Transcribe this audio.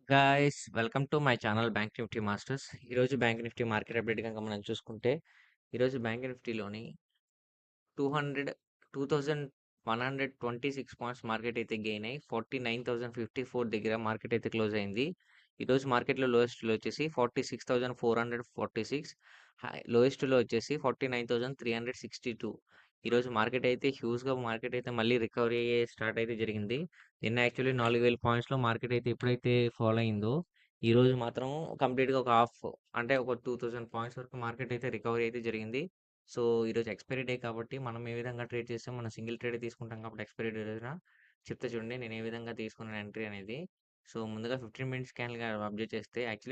Guys welcome to my channel bank Nifty masters. ఈరోజు bank Nifty market update కనుక మనం చూసుకుంటే ఈరోజు బ్యాంక్ నిఫ్టీలోని 200 2126 పాయింట్స్ మార్కెట్ అయితే గెయిన్ అయ్యి 49,054 దగ్గర మార్కెట్ అయితే క్లోజ్ అయింది. ఈరోజు మార్కెట్లో లోయెస్ట్లో వచ్చేసి 46,446, లోయెస్ట్లో వచ్చేసి 49,362. ఈరోజు మార్కెట్ అయితే హ్యూజ్గా మార్కెట్ అయితే మళ్ళీ రికవరీ అయ్యే స్టార్ట్ అయితే జరిగింది. నిన్న యాక్చువల్లీ 4,000 పాయింట్స్లో మార్కెట్ అయితే ఎప్పుడైతే ఫాలో అయిందో ఈ రోజు మాత్రం కంప్లీట్గా ఒక హాఫ్ అంటే ఒక 2,000 పాయింట్స్ వరకు మార్కెట్ అయితే రికవరీ అయితే జరిగింది. సో, ఈరోజు ఎక్స్‌పైరీ డే కాబట్టి మనం ఏ విధంగా ట్రేడ్ చేస్తాం, మనం సింగిల్ ట్రేడే తీసుకుంటాం కాబట్టి ఎక్స్‌పైరీ డే రోజున చెప్తా చూడండి నేను ఏ విధంగా తీసుకున్నాను ఎంట్రీ అనేది. సో, ముందుగా 15 మినిట్స్ క్యాండిల్‌గా అబ్జర్వ్ చేస్తే యాక్చువల్లీ